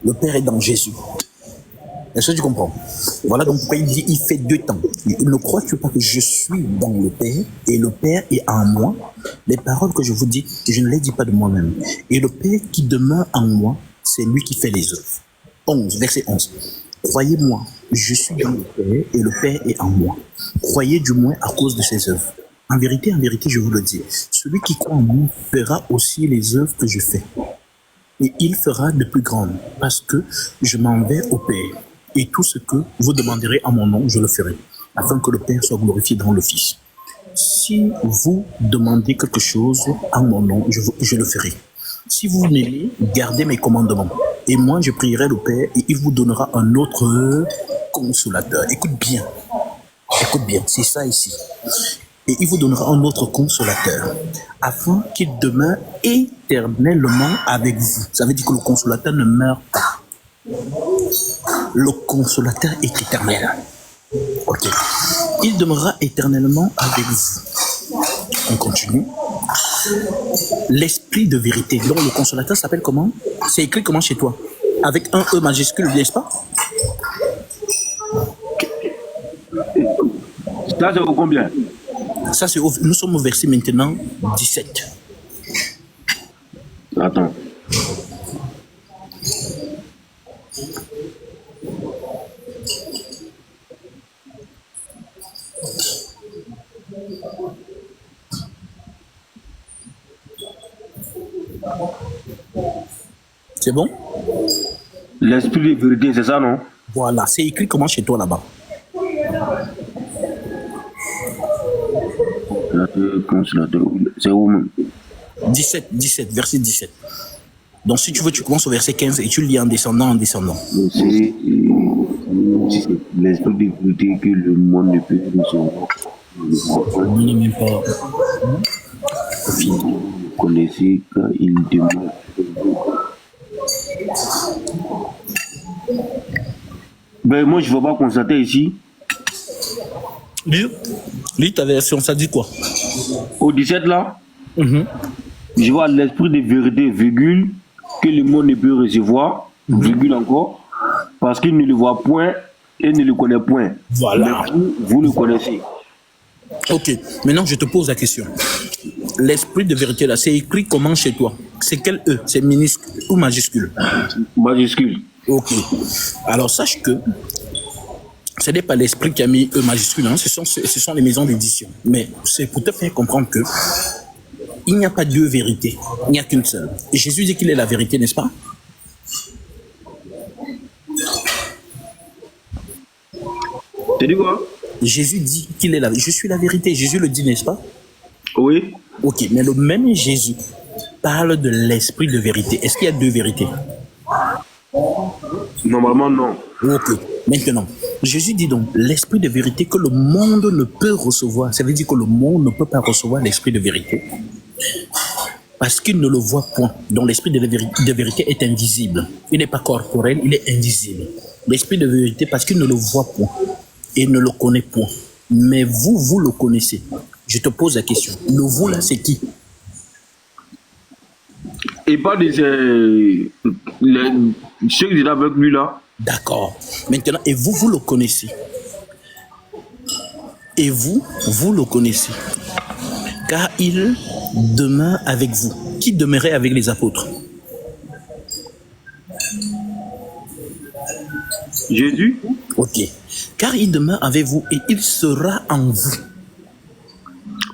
Le Père est dans Jésus. Est-ce que tu comprends? Voilà donc pourquoi il dit il fait deux temps. Ne crois-tu pas que je suis dans le Père et le Père est en moi? Les paroles que je vous dis, je ne les dis pas de moi-même. Et le Père qui demeure en moi, c'est lui qui fait les œuvres. 11, verset 11. Croyez-moi, je suis dans le Père et le Père est en moi. Croyez du moins à cause de ses œuvres. En vérité, je vous le dis, celui qui croit en moi fera aussi les œuvres que je fais. Et il fera de plus grandes, parce que je m'en vais au Père. Et tout ce que vous demanderez en mon nom, je le ferai, afin que le Père soit glorifié dans le Fils. Si vous demandez quelque chose en mon nom, je le ferai. Si vous m'aimez, gardez mes commandements. Et moi, je prierai le Père et il vous donnera un autre consolateur. Écoute bien, c'est ça ici. Et il vous donnera un autre consolateur, afin qu'il demeure éternellement avec vous. Ça veut dire que le consolateur ne meurt pas. Le consolateur est éternel. Ok. Il demeurera éternellement avec vous. On continue. L'esprit de vérité. Donc le consolateur s'appelle comment? C'est écrit comment chez toi? Avec un E majuscule, n'est-ce pas? Ça, c'est au combien? Ça, c'est nous sommes au verset maintenant 17. Attends. C'est bon? L'esprit de vérité, c'est ça, non? Voilà, c'est écrit comment chez toi là-bas? C'est où même? 17, verset 17. Donc si tu veux, tu commences au verset 15 et tu lis en descendant. C'est l'esprit de vérité que le monde ne peut recevoir. On n'est même pas fini. Vous connaissez quand il demeure. Ben moi je ne veux pas constater ici. Lis ta version, ça dit quoi? Au 17 là, je vois l'esprit de vérité, virgule, que le monde ne peut recevoir, virgule encore, parce qu'il ne le voit point et ne le connaît point. Voilà. Mais vous le connaissez. Ok, maintenant je te pose la question. L'esprit de vérité là, c'est écrit comment chez toi? C'est quel E? C'est minuscule ou majuscule? Majuscule. Ok. Alors sache que ce n'est pas l'esprit qui a mis E majuscule, hein. Ce sont les maisons d'édition. Mais c'est pour te faire comprendre que il n'y a pas deux vérités, il n'y a qu'une seule. Et Jésus dit qu'il est la vérité, n'est-ce pas? Tu dis quoi? Jésus dit qu'il est la vérité. Je suis la vérité. Jésus le dit, n'est-ce pas? Oui. Ok, mais le même Jésus parle de l'esprit de vérité. Est-ce qu'il y a deux vérités? Normalement, non. Ok, maintenant, Jésus dit donc l'esprit de vérité que le monde ne peut recevoir. Ça veut dire que le monde ne peut pas recevoir l'esprit de vérité parce qu'il ne le voit point. Donc l'esprit de vérité est invisible. Il n'est pas corporel, il est invisible. L'esprit de vérité parce qu'il ne le voit point et ne le connaît point. Mais vous, vous le connaissez. Je te pose la question. Le vous là, c'est qui? Et pas de ceux qui étaient avec lui là. D'accord. Maintenant, et vous, vous le connaissez. Et vous, vous le connaissez. Car il demeure avec vous. Qui demeurait avec les apôtres? Jésus. Ok. Car il demeure avec vous et il sera en vous.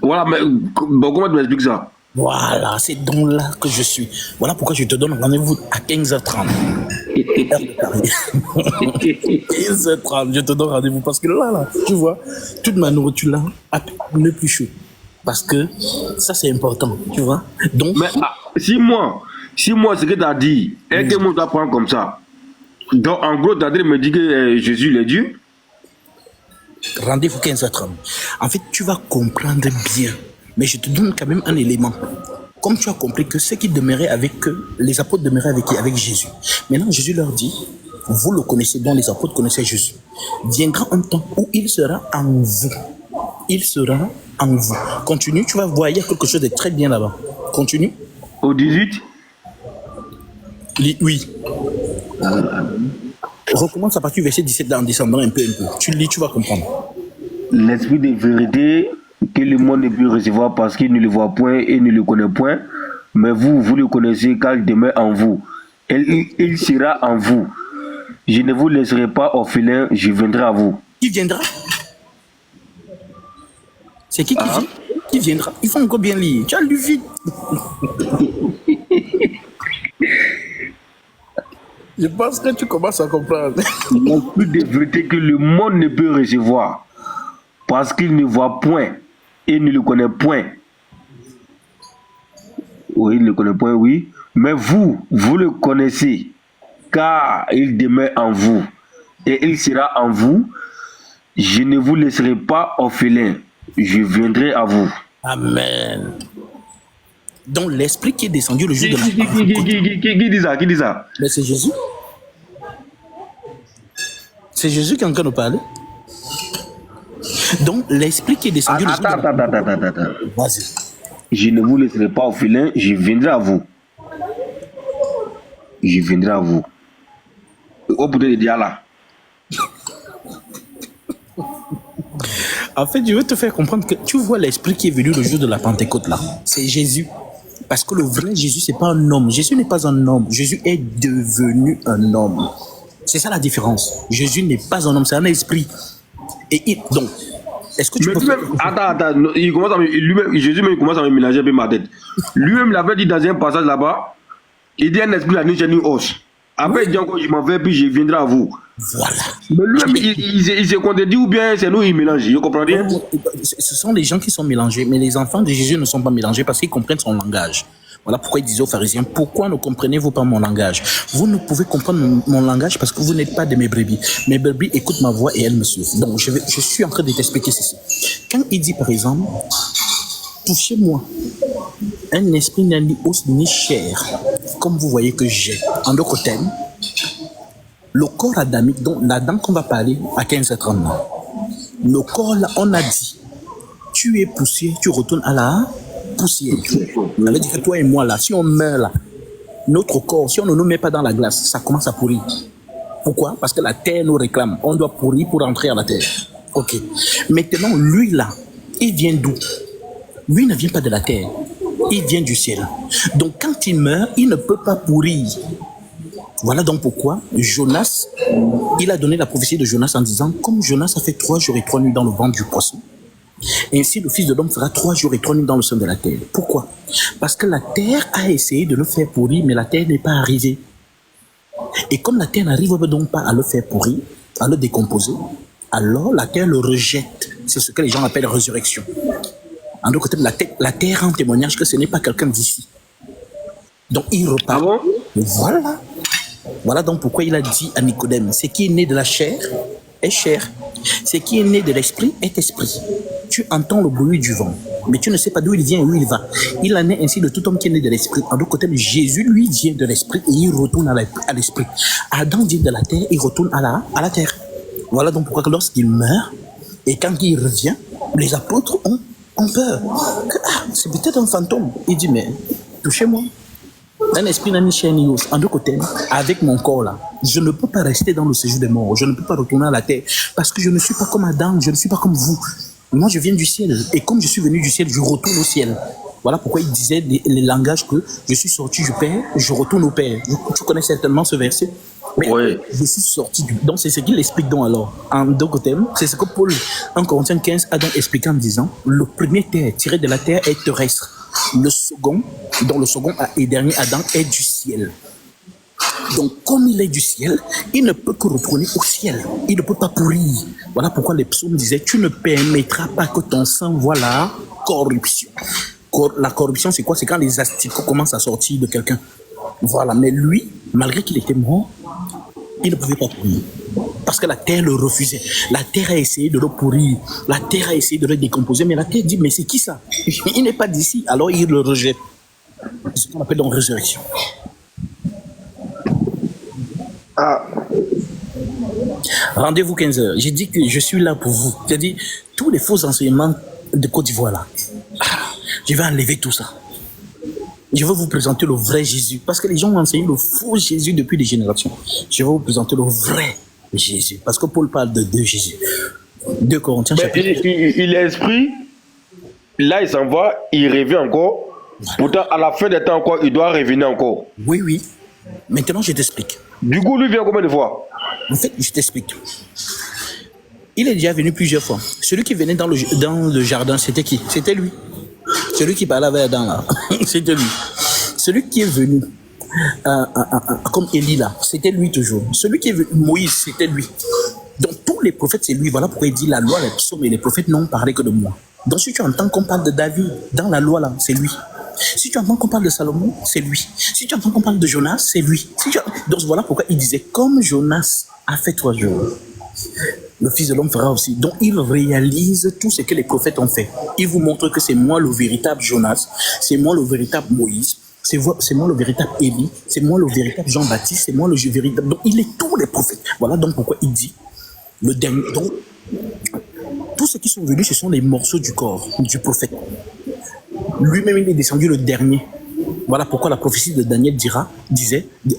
Voilà, mais bon, comment tu m'expliques ça? Voilà, c'est donc là que je suis. Voilà pourquoi je te donne rendez-vous à 15h30. 15h30, je te donne rendez-vous parce que là, tu vois, toute ma nourriture là n'est plus chaud. Parce que ça, c'est important, tu vois. Donc, mais si moi, ce que tu as dit, est que moi, je dois prendre comme ça. Donc, en gros, tu as dit me dire que Jésus, il est Dieu. Rendez-vous 15h30. En fait, tu vas comprendre bien. Mais je te donne quand même un élément. Comme tu as compris que ceux qui demeuraient avec eux, les apôtres demeuraient avec Jésus. Maintenant, Jésus leur dit, vous le connaissez, dont les apôtres connaissaient Jésus. Viendra un temps où il sera en vous. Il sera en vous. Continue, tu vas voir, il y a quelque chose de très bien là-bas. Continue. Au 18. Oui. Recommence à partir du verset 17 en descendant un peu. Tu le lis, tu vas comprendre. L'esprit de vérité que le monde ne peut recevoir parce qu'il ne le voit point et ne le connaît point, mais vous le connaissez car il demeure en vous. Et il sera en vous. Je ne vous laisserai pas orphelin, je viendrai à vous. Qui viendra? C'est qui vient? Qui viendra? Il faut encore bien lire. Tu as lu vite. Je pense que tu commences à comprendre. L'esprit de vérité que le monde ne peut recevoir parce qu'il ne voit point et ne le connaît point. Oui, il ne le connaît point, oui. Mais vous le connaissez car il demeure en vous et il sera en vous. Je ne vous laisserai pas orphelin, je viendrai à vous. Amen. Donc l'esprit qui est descendu le jour de la Qui dit ça? Qui dit ça? Mais c'est Jésus. C'est Jésus qui est en train de parler. Donc l'esprit qui est descendu le jour de la Attends. Vas-y. Je ne vous laisserai pas orphelin, je viendrai à vous. Je viendrai à vous. Au bout de là. En fait, je veux te faire comprendre que tu vois l'esprit qui est venu le jour de la Pentecôte là. C'est Jésus. Parce que le vrai Jésus, c'est pas un homme. Jésus n'est pas un homme. Jésus est devenu un homme. C'est ça la différence. Jésus n'est pas un homme, c'est un esprit. Donc, est-ce que tu mais peux... Attends, Jésus même commence à me mélanger un peu ma tête. Lui-même l'avait dit dans un passage là-bas, il dit un esprit à une hausse. Après, il dit encore, je m'en vais, puis je viendrai à vous. Voilà. Mais lui-même, il se contredit ou bien c'est nous, il mélange. Je comprends rien. Ce sont les gens qui sont mélangés, mais les enfants de Jésus ne sont pas mélangés parce qu'ils comprennent son langage. Voilà pourquoi il disait aux pharisiens, pourquoi ne comprenez-vous pas mon langage? Vous ne pouvez comprendre mon langage parce que vous n'êtes pas de mes brebis. Mes brebis écoutent ma voix et elles me suivent. Donc, je suis en train de t'expliquer ceci. Quand il dit, par exemple, touchez-moi, un esprit n'a ni os ni chair, comme vous voyez que j'ai. En d'autres termes, le corps adamique, dont l'Adam qu'on va parler à 15h30, le corps là, on a dit, tu es poussière, tu retournes à la poussière. Ça veut dire que toi et moi là, si on meurt là, notre corps, si on ne nous met pas dans la glace, ça commence à pourrir. Pourquoi? Parce que la terre nous réclame. On doit pourrir pour entrer à la terre. Ok. Maintenant, lui là, il vient d'où? Lui ne vient pas de la terre. Il vient du ciel. Donc quand il meurt, il ne peut pas pourrir. Voilà donc pourquoi Jonas, il a donné la prophétie de Jonas en disant, comme Jonas a fait 3 jours et 3 nuits dans le ventre du poisson, ainsi le Fils de l'homme fera 3 jours et 3 nuits dans le sein de la terre. Pourquoi? Parce que la terre a essayé de le faire pourrir, mais la terre n'est pas arrivée. Et comme la terre n'arrive donc pas à le faire pourrir, à le décomposer, alors la terre le rejette. C'est ce que les gens appellent résurrection. En d'autres termes, la terre rend témoignage que ce n'est pas quelqu'un d'ici. Donc il repart. Ah bon? Voilà donc pourquoi il a dit à Nicodème, ce qui est né de la chair est chair, ce qui est né de l'esprit est esprit. Tu entends le bruit du vent, mais tu ne sais pas d'où il vient et où il va. Il en est ainsi de tout homme qui est né de l'esprit. En d'autres termes, Jésus lui vient de l'esprit et il retourne à l'esprit. Adam vient de la terre, il retourne à la terre. Voilà donc pourquoi lorsqu'il meurt et quand il revient, les apôtres ont peur. C'est peut-être un fantôme. Il dit, mais touchez-moi. Un esprit n'a ni chair ni os. En deux côtés, avec mon corps là, je ne peux pas rester dans le séjour des morts. Je ne peux pas retourner à la terre parce que je ne suis pas comme Adam, je ne suis pas comme vous. Moi, je viens du ciel et comme je suis venu du ciel, je retourne au ciel. Voilà pourquoi il disait les langages que je suis sorti du Père, je retourne au Père. Tu connais certainement ce verset. Mais oui. Je suis sorti du... Donc, c'est ce qu'il explique donc alors. En deux côtés, c'est ce que Paul, en Corinthiens 15, a donc expliqué en disant, le premier terre tiré de la terre est terrestre. Le second, dont le second et dernier Adam, est du ciel. Donc, comme il est du ciel, il ne peut que retourner au ciel. Il ne peut pas pourrir. Voilà pourquoi les psaumes disaient, tu ne permettras pas que ton sang voie la corruption. La corruption, c'est quoi? C'est quand les asticots commencent à sortir de quelqu'un. Voilà, mais lui, malgré qu'il était mort, il ne pouvait pas pourrir. Parce que la terre le refusait. La terre a essayé de le pourrir. La terre a essayé de le décomposer. Mais la terre dit, mais c'est qui ça? Il n'est pas d'ici. Alors il le rejette. C'est ce qu'on appelle donc résurrection. Rendez-vous 15h. J'ai dit que je suis là pour vous. C'est-à-dire, tous les faux enseignements de Côte d'Ivoire là. Je vais enlever tout ça. Je vais vous présenter le vrai Jésus. Parce que les gens ont enseigné le faux Jésus depuis des générations. Je vais vous présenter le vrai Jésus. Parce que Paul parle de deux Jésus. 2 Corinthiens chapitre. Il est esprit, là il s'en va, il revient encore. Pourtant, à la fin des temps encore, il doit revenir encore. Oui, oui. Maintenant, je t'explique. Du coup, lui vient combien de fois? En fait, je t'explique. Il est déjà venu plusieurs fois. Celui qui venait dans le jardin, c'était qui? C'était lui. Celui qui parlait avec Adam là, c'était lui. Celui qui est venu comme Élie là, c'était lui toujours. Celui qui est venu, Moïse, c'était lui. Donc tous les prophètes, c'est lui. Voilà pourquoi il dit la loi, les psaumes et les prophètes n'ont parlé que de moi. Donc si tu entends qu'on parle de David dans la loi là, c'est lui. Si tu entends qu'on parle de Salomon, c'est lui. Si tu entends qu'on parle de Jonas, c'est lui. Donc voilà pourquoi il disait, comme Jonas a fait 3 jours, le Fils de l'homme fera aussi. Donc il réalise tout ce que les prophètes ont fait. Il vous montre que c'est moi le véritable Jonas, c'est moi le véritable Moïse, c'est moi le véritable Élie, c'est moi le véritable Jean-Baptiste, c'est moi le véritable... Donc il est tous les prophètes. Voilà donc pourquoi il dit, le dernier... Donc, tous ceux qui sont venus, ce sont les morceaux du corps du prophète. Lui-même, il est descendu le dernier. Voilà pourquoi la prophétie de Daniel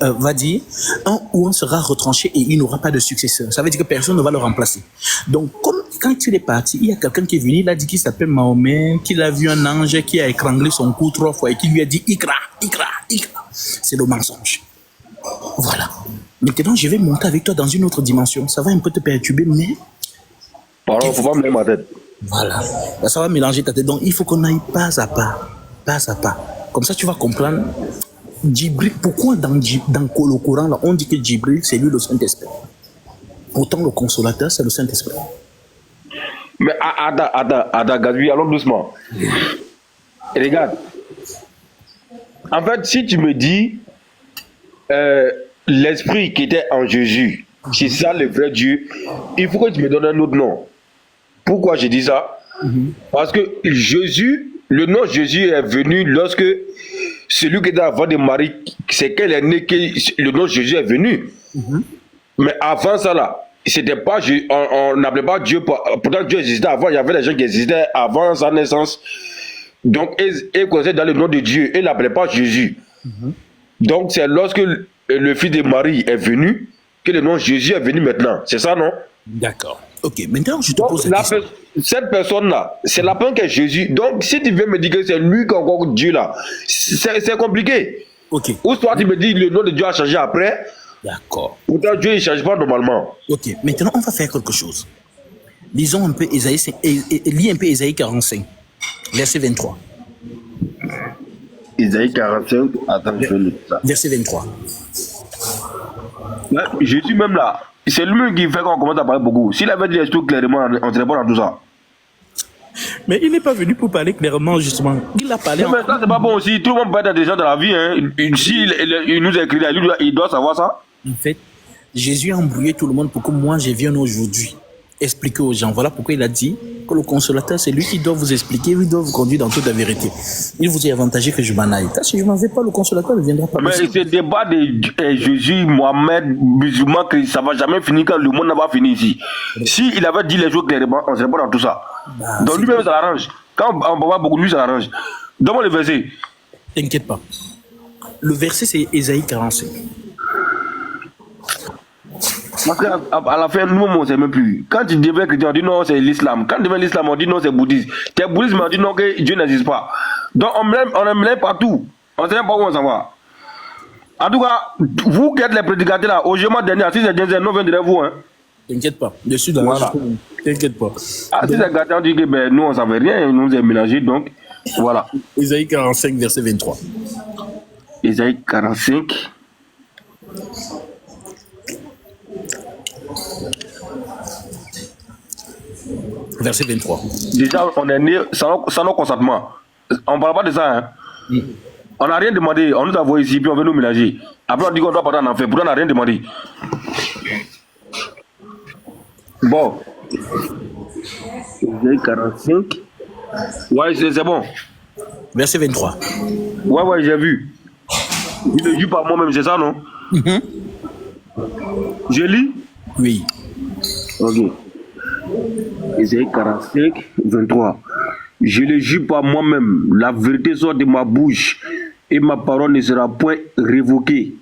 va dire, un ou un sera retranché et il n'aura pas de successeur. Ça veut dire que personne ne va le remplacer. Donc, comme quand il est parti, il y a quelqu'un qui est venu, il a dit qu'il s'appelle Mahomet, qu'il a vu un ange qui a étranglé son cou 3 fois et qui lui a dit Ikra, Ikra, Ikra. C'est le mensonge. Voilà. Maintenant, je vais monter avec toi dans une autre dimension. Ça va un peu te perturber, mais... Pardon, faut pas me mettre ma tête. Voilà. Là, ça va mélanger ta tête. Donc, il faut qu'on aille pas à pas. Pas à pas. Comme ça, tu vas comprendre. Djibril, pourquoi dans le Coran, là, on dit que Djibril, c'est lui le Saint-Esprit. Pourtant, le consolateur, c'est le Saint-Esprit. Mais Ada, Gabi, allons doucement. Regarde. En fait, si tu me dis l'Esprit qui était en Jésus, c'est ça le vrai Dieu, il faut que tu me donnes un autre nom. Pourquoi je dis ça? Parce que Jésus, le nom Jésus est venu lorsque celui qui était avant de Marie, c'est qu'elle est née que le nom Jésus est venu. Mais avant ça là, c'était pas, on n'appelait pas Dieu, pourtant Dieu existait avant, il y avait des gens qui existaient avant sa naissance. Donc ils connaissaient dans le nom de Dieu, ils l'appelaient pas Jésus. Donc c'est lorsque le fils de Marie est venu que le nom Jésus est venu maintenant. C'est ça, non? D'accord. Ok, maintenant je te pose la question. Cette personne-là, c'est la personne qui est Jésus. Donc si tu veux me dire que c'est lui qui est encore Dieu là, c'est compliqué. Ok. Ou soit tu me dis le nom de Dieu a changé après. D'accord. Pourtant Dieu ne change pas normalement. Ok, maintenant on va faire quelque chose. Lisons un peu Ésaïe, lis un peu Ésaïe 45, verset 23. Ésaïe 45, attends, je vais lire ça. Verset 23. Ouais, Jésus même là, c'est lui-même qui fait qu'on commence à parler beaucoup. S'il avait dit les choses clairement, on ne serait pas dans tout ça. Mais il n'est pas venu pour parler clairement, justement. Il a parlé. Mais ça, c'est pas bon aussi. Tout le monde peut être intelligent dans la vie. Hein. Il nous écrit là, il doit savoir ça. En fait, Jésus a embrouillé tout le monde pour que moi, je vienne aujourd'hui expliquer aux gens. Voilà pourquoi il a dit que le consolateur, c'est lui qui doit vous expliquer, il doit vous conduire dans toute la vérité. Il vous est avantagé que je m'en aille. Si je ne m'en vais pas, le consolateur ne viendra pas. Mais ce débat de Jésus, Mohamed, musulman, ça ne va jamais finir quand le monde n'a pas fini ici. S'il avait dit les choses clairement, on ne serait pas dans tout ça. Donc lui-même, ça l'arrange. Quand on va voir beaucoup, lui, ça l'arrange. Donne-moi le verset. T'inquiète pas. Le verset, c'est Ésaïe 45. Parce qu'à la fin, nous, on ne sait même plus. Quand tu deviens chrétien, on dit non, c'est l'islam. Quand tu deviens l'islam, on dit non, c'est bouddhisme. Tu es bouddhisme, on dit non, que Dieu n'existe pas. Donc on me lève partout. On ne sait même pas où on s'en va. En tout cas, vous qui êtes les prédicateurs là, au jugement dernier, si c'est Dieu, non, viendrez vous. Hein. T'inquiète pas. Je suis dans voilà. T'inquiète pas. Ah, si c'est gâté, on dit que ben, nous, on ne savait rien, nous nous est mélangé, donc voilà. Ésaïe 45, verset 23. Ésaïe 45. Verset 23. Déjà, on est né sans nos consentements. On ne parle pas de ça. Hein. On n'a rien demandé. On nous a envoyé ici, puis on veut nous mélanger. Après, on dit qu'on doit partir en enfer. Pourtant, on n'a rien demandé. Bon. Ésaïe 45. Ouais, c'est bon. Verset 23. Ouais, j'ai vu. Je le dis par moi-même, c'est ça, non? Je lis? Oui. Ok. Ésaïe 45, 23. Je le jure par moi-même, la vérité sort de ma bouche et ma parole ne sera point révoquée.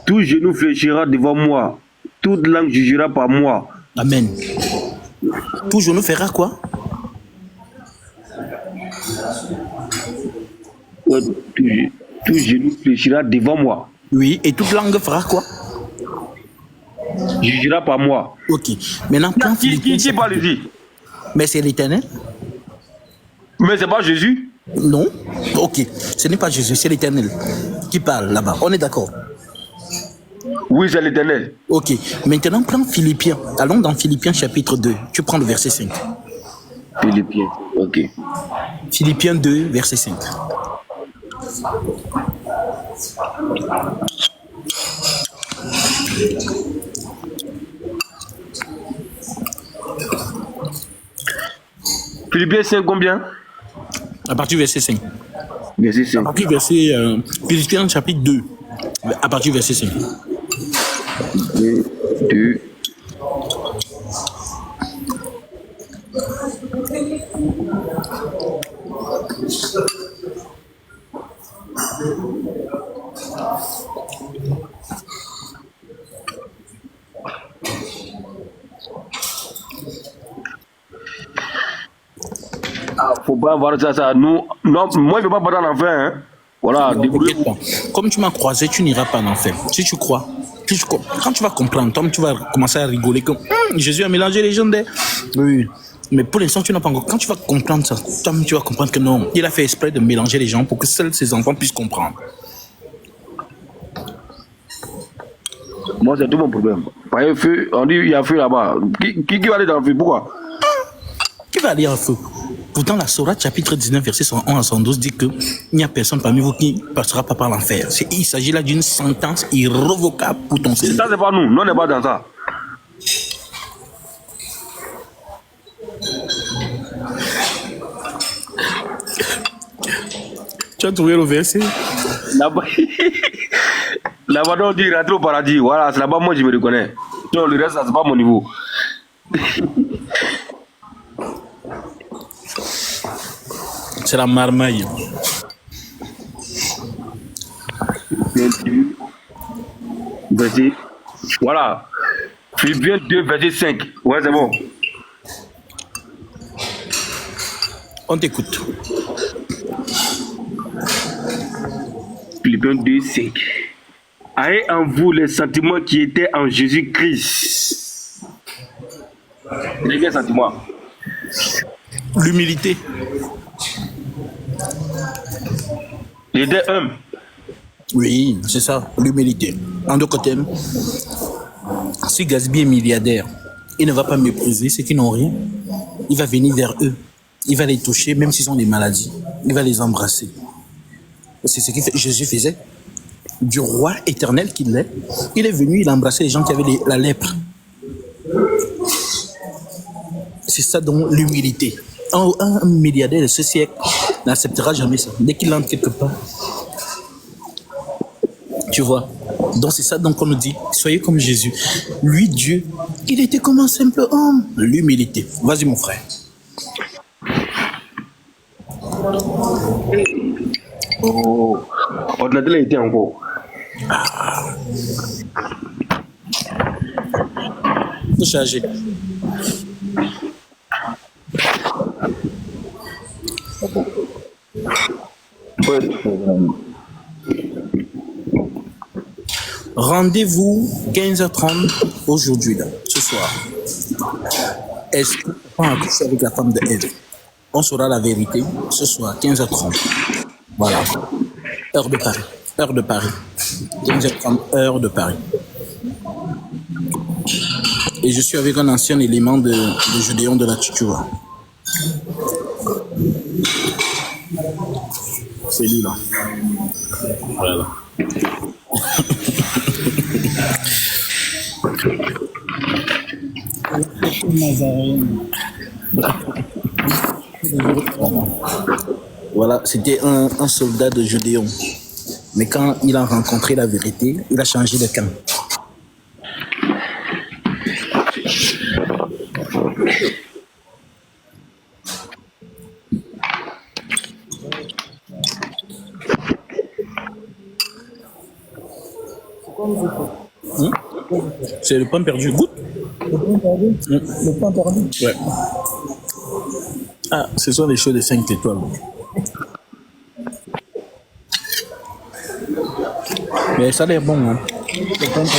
Tout genou fléchira devant moi, toute langue jugera par moi. Amen. Tout genou fera quoi? Ouais, tout genou fléchira devant moi, Oui, et toute langue fera quoi? jugera par moi. Ok. Maintenant, prends Philippiens. Qui parle ici? Mais c'est l'Éternel? Mais c'est pas Jésus? Non. Ok. Ce n'est pas Jésus, c'est l'Éternel qui parle là-bas. On est d'accord? Oui, c'est l'Éternel. Ok. Maintenant, prends Philippiens. Allons dans Philippiens chapitre 2. Tu prends le verset 5. Philippiens, ok. Philippiens 2, verset 5. Philippiens 5 combien? À partir du verset 5. Verset À 5. partir du verset... Philippiens chapitre 2. À partir du verset 5. 2. Faut pas avoir ça. Nous, non, moi, je ne veux pas partir en enfer. Hein. Voilà, débrouillez-vous. Comme tu m'as croisé, tu n'iras pas en enfer. Si tu crois, quand tu vas comprendre, toi, tu vas commencer à rigoler comme Jésus a mélangé les gens. Oui. Mais pour l'instant, tu n'as pas encore. Quand tu vas comprendre ça, toi, tu vas comprendre que non, il a fait exprès de mélanger les gens pour que seuls ses enfants puissent comprendre. Moi, c'est tout mon problème. Par feu, on dit il y a feu là-bas. Qui va aller dans le feu? Pourquoi? Qui va aller en feu? Pourtant, la Sourate chapitre 19, verset 111 à 112 dit qu'il n'y a personne parmi vous qui ne passera pas par l'enfer. Il s'agit là d'une sentence irrévocable pour ton Seigneur. Ça, c'est pas nous. Nous, on n'est pas dans ça. Tu as trouvé le verset? Là-bas, là-bas, on dit rentrer au paradis. Voilà, c'est là-bas, moi, je me reconnais. Non, le reste, ça, c'est pas mon niveau. C'est la marmaille. Verset. Voilà. Philippiens 2, verset 5. Ouais, c'est bon. On t'écoute. Philippiens 2, 5. Ayez en vous les sentiments qui étaient en Jésus-Christ. C'est quel sentiment? L'humilité. Il était humble. Oui, c'est ça, l'humilité. En d'autres termes, si Gatsby est milliardaire, il ne va pas mépriser ceux qui n'ont rien. Il va venir vers eux. Il va les toucher, même s'ils ont des maladies. Il va les embrasser. C'est ce que Jésus faisait. Du roi éternel qu'il est, il est venu, il a embrassé les gens qui avaient la lèpre. C'est ça donc l'humilité. Un milliardaire de ce siècle n'acceptera jamais ça. Dès qu'il entre quelque part, tu vois. Donc c'est ça donc on nous dit, soyez comme Jésus. Lui, Dieu, il était comme un simple homme. L'humilité. Vas-y mon frère. Oh, ordinateur était encore. Faut charger. Rendez-vous 15h30 aujourd'hui, là, ce soir. Est-ce qu'on a couché avec la femme de Ève? On saura la vérité ce soir, 15h30. Voilà. Heure de Paris. Heure de Paris. 15h30, heure de Paris. Et je suis avec un ancien élément de Gédéon de la Tchitchoua. C'est lui là. Voilà. Voilà, c'était un soldat de Gédéon. Mais quand il a rencontré la vérité, il a changé de camp. C'est le pain perdu. Goûte. Le pain perdu. Ouais. Ah, ce sont les choses de 5 étoiles. Mais ça a l'air bon. Hein. Le pain perdu.